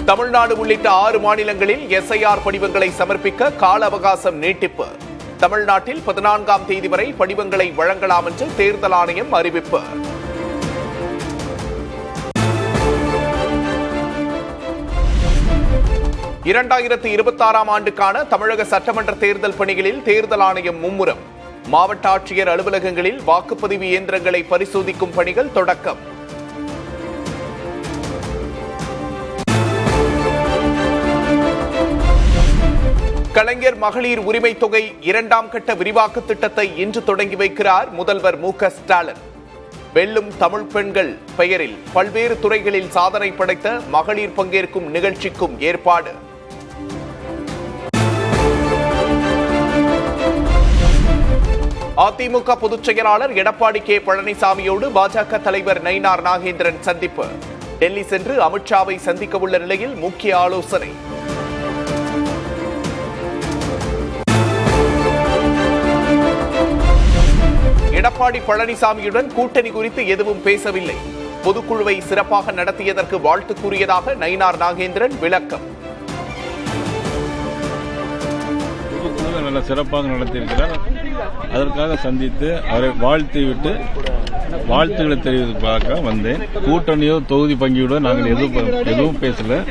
தமிழ்நாடு உள்ளிட்ட 6 மாநிலங்களில் எஸ்ஐஆர் படிவங்களை சமர்ப்பிக்க கால அவகாசம் நீட்டிப்பு. தமிழ்நாட்டில் 14ஆம் தேதி வரை படிவங்களை வழங்கலாம் என்று தேர்தல் ஆணையம் அறிவிப்பு. இரண்டாயிரத்து 26ஆம் ஆண்டுக்கான தமிழக சட்டமன்ற தேர்தல் பணிகளில் தேர்தல் ஆணையம் மும்முரம். மாவட்ட ஆட்சியர் அலுவலகங்களில் வாக்குப்பதிவு இயந்திரங்களை பரிசோதிக்கும் பணிகள் தொடக்கம். கலைஞர் மகளிர் உரிமை தொகை 2ஆம் கட்ட விரிவாக்க திட்டத்தை இன்று தொடங்கி வைக்கிறார் முதல்வர் மு.க. ஸ்டாலின். வெல்லும் தமிழ் பெண்கள் பெயரில் பல்வேறு துறைகளில் சாதனை படைத்த மகளிர் பங்கேற்கும் நிகழ்ச்சிக்கும் ஏற்பாடு. அதிமுக பொதுச் செயலாளர் எடப்பாடி கே. பழனிசாமியோடு பாஜக தலைவர் நயினார் நாகேந்திரன் சந்திப்பு. டெல்லி சென்று அமித்ஷாவை சந்திக்க உள்ள நிலையில் முக்கிய ஆலோசனை. எடப்பாடி பழனிசாமியுடன் கூட்டணி குறித்து எதுவும் பேசவில்லை. பொதுக்குழுவை சிறப்பாக நடத்தியதற்கு வாழ்த்து கூறியதாக நயினார் நாகேந்திரன் விளக்கம். பொதுக்குழுவை நல்ல சிறப்பாக நடத்தியிருக்கிறார். அதற்காக சந்தித்து அவரை வாழ்த்திவிட்டு வாழ்த்துக்களை தெரிவிப்பதற்காக வந்தேன். கூட்டணியோ தொகுதி பங்கியோட நாங்கள் எதுவும் பேசல.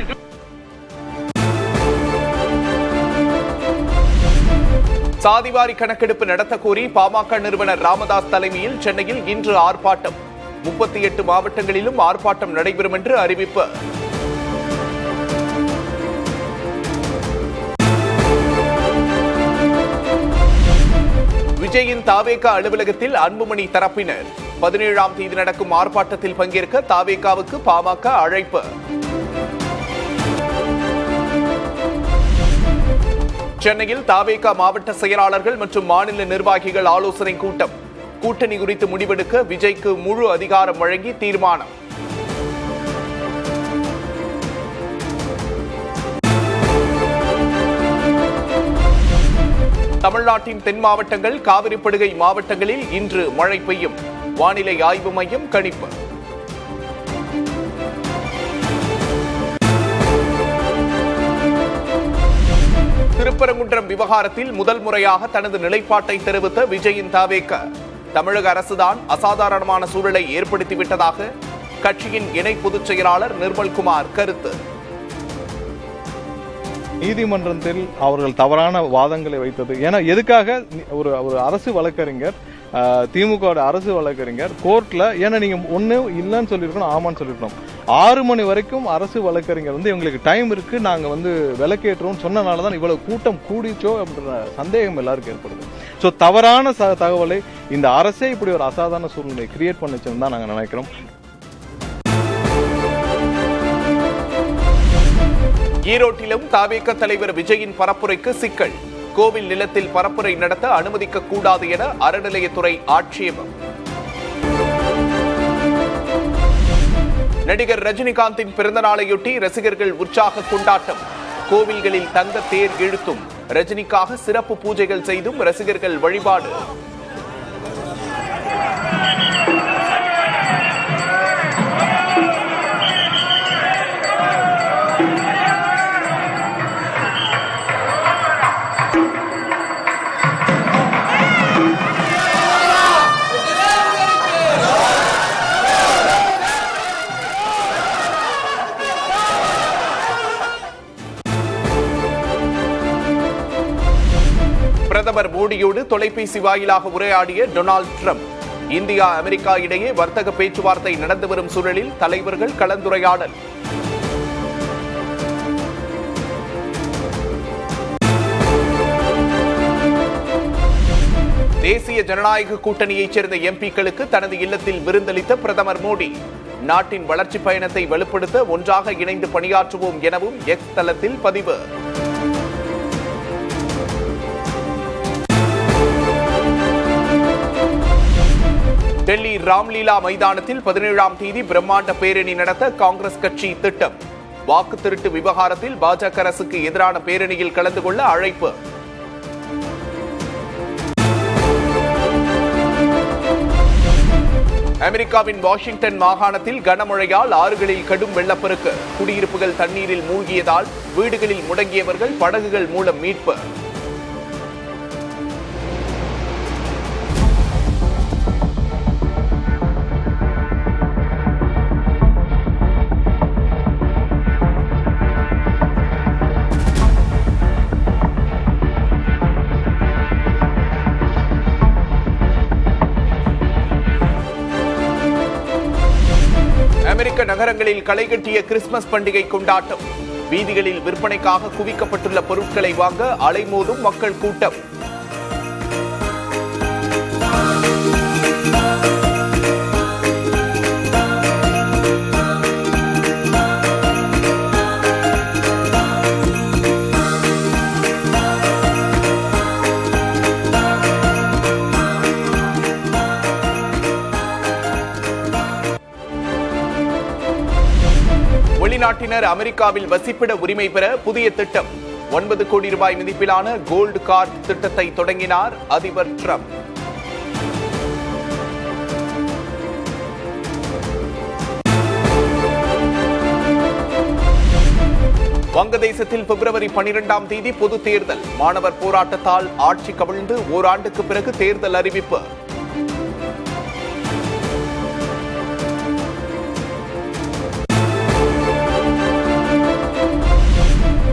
சாதிவாரி கணக்கெடுப்பு நடத்த கோரி பாமக நிறுவனர் ராமதாஸ் தலைமையில் சென்னையில் இன்று ஆர்ப்பாட்டம். 38 மாவட்டங்களிலும் ஆர்ப்பாட்டம் நடைபெறும் என்று அறிவிப்பு. விஜயின் தாவேக அலுவலகத்தில் அன்புமணி தரப்பினர் 17ஆம் தேதி நடக்கும் ஆர்ப்பாட்டத்தில் பங்கேற்க தாவேகாவுக்கு பாமக அழைப்பு. சென்னையில் தாவேகா மாவட்ட செயலாளர்கள் மற்றும் மாநில நிர்வாகிகள் ஆலோசனை கூட்டம். கூட்டணி குறித்து முடிவெடுக்க விஜய்க்கு முழு அதிகாரம் வழங்கி தீர்மானம். தமிழ்நாட்டின் தென் மாவட்டங்கள், காவிரிப்படுகை மாவட்டங்களில் இன்று மழை பெய்யும். வானிலை ஆய்வு மையம் கணிப்பு. திருப்பரங்குன்றம் விவகாரத்தில் முதல் முறையாக தனது நிலைப்பாட்டை தெரிவித்த விஜயின் தாவேக, தமிழக அரசுதான் அசாதாரணமான சூழலை ஏற்படுத்திவிட்டதாக கட்சியின் இணை பொதுச் செயலாளர் நிர்மல்குமார் கருத்து. நீதிமன்றத்தில் அவர்கள் தவறான வாதங்களை வைத்தது ஏன்னா எதுக்காக ஒரு அரசு வழக்கறிஞர், திமுக அரசு வழக்கறிஞர் கோர்ட்ல ஏன்னா நீங்க ஒண்ணு இல்லைன்னு சொல்லிருக்கணும், ஆமான்னு சொல்லிருக்கணும். 6 மணி வரைக்கும் அரசு வழக்கறிஞர் இவங்களுக்கு டைம் இருக்கு, நாங்க விளக்கேற்றோம் சொன்னனாலதான் இவ்வளவு கூட்டம் கூடிச்சோ அப்படின்ற சந்தேகம் எல்லாருக்கும் ஏற்படுது. சோ தவறான தகவலை இந்த அரசே இப்படி ஒரு அசாதாரண சூழ்நிலை கிரியேட் பண்ணுச்சுன்னு தான் நாங்க நினைக்கிறோம். ஈரோட்டிலும் தாவேக தலைவர் விஜயின் பரப்புரைக்கு சிக்கல். கோவில் நிலத்தில் பரப்புரை நடத்த அனுமதிக்க கூடாது என அறநிலையத்துறை ஆட்சேபம். நடிகர் ரஜினிகாந்தின் பிறந்த நாளையொட்டி ரசிகர்கள் உற்சாக கொண்டாட்டம். கோவில்களில் தங்க தேர் இழுத்தும் ரஜினிக்காக சிறப்பு பூஜைகள் செய்தும் ரசிகர்கள் வழிபாடு. பிரதமர் மோடியோடு தொலைபேசி வாயிலாக உரையாடிய டொனால்டு டிரம்ப். இந்தியா அமெரிக்கா இடையே வர்த்தக பேச்சுவார்த்தை நடந்து வரும் சூழலில் தலைவர்கள் கலந்துரையாடல். தேசிய ஜனநாயக கூட்டணியைச் சேர்ந்த எம்பிக்களுக்கு தனது இல்லத்தில் விருந்தளித்த பிரதமர் மோடி. நாட்டின் வளர்ச்சி பயணத்தை வலுப்படுத்த ஒன்றாக இணைந்து பணியாற்றுவோம் எனவும் எக்ஸ் தளத்தில் பதிவு. டெல்லி ராம்லீலா மைதானத்தில் 17ஆம் தேதி பிரம்மாண்ட பேரணி நடத்த காங்கிரஸ் கட்சி திட்டம். வாக்கு திருட்டு விவகாரத்தில் பாஜக அரசுக்கு எதிரான பேரணியில் கலந்து கொள்ள அழைப்பு. அமெரிக்காவின் வாஷிங்டன் மாகாணத்தில் கனமழையால் ஆறுகளில் கடும் வெள்ளப்பெருக்கு. குடியிருப்புகள் தண்ணீரில் மூழ்கியதால் வீடுகளில் முடங்கியவர்கள் படகுகள் மூலம் மீட்பு. அமெரிக்க நகரங்களில் களைகட்டிய கிறிஸ்துமஸ் பண்டிகை கொண்டாட்டம். வீதிகளில் விற்பனைக்காக குவிக்கப்பட்டுள்ள பொருட்களை வாங்க அலைமோதும் மக்கள் கூட்டம். வெளிநாட்டினர் அமெரிக்காவில் வசிப்பிட உரிமை பெற புதிய திட்டம். 9 கோடி ரூபாய் மதிப்பிலான கோல்டு கார்டு திட்டத்தை தொடங்கினார் அதிபர் டிரம்ப். வங்கதேசத்தில் பிப்ரவரி 12ஆம் தேதி பொது தேர்தல். மாணவர் போராட்டத்தால் ஆட்சி கவிழ்ந்து ஓராண்டுக்கு பிறகு தேர்தல் அறிவிப்பு.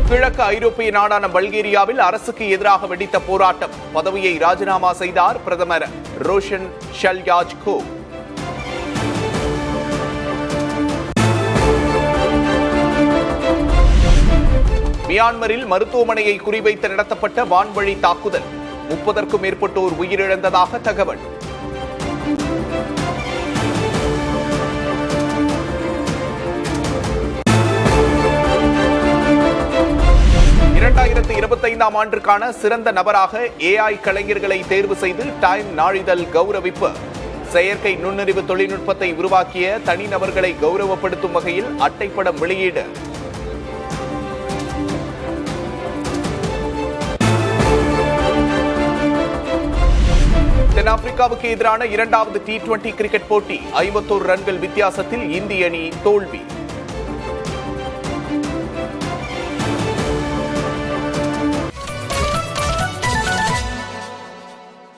கிழக்கு ஐரோப்பிய நாடான பல்கேரியாவில் அரசுக்கு எதிராக வெடித்த போராட்டம். பதவியை ராஜினாமா செய்தார் பிரதமர் ரோஷன் ஷல்யாஜ்கோ. மியான்மரில் மருத்துவமனையை குறிவைத்து நடத்தப்பட்ட வான்வழி தாக்குதல். 30க்கும் மேற்பட்டோர் உயிரிழந்ததாக தகவல். ஆண்டிற்கான சிறந்த நபராக AI கலைஞர்களை தேர்வு செய்து டைம் நாளிதழ் கௌரவிப்பு. செயற்கை நுண்ணறிவு தொழில்நுட்பத்தை உருவாக்கிய தனிநபர்களை கௌரவப்படுத்தும் வகையில் அட்டைப்படம் வெளியீடு. தென்னாப்பிரிக்காவுக்கு எதிரான 2வது T20 கிரிக்கெட் போட்டி 51 ரன்கள் வித்தியாசத்தில் இந்திய அணி தோல்வி.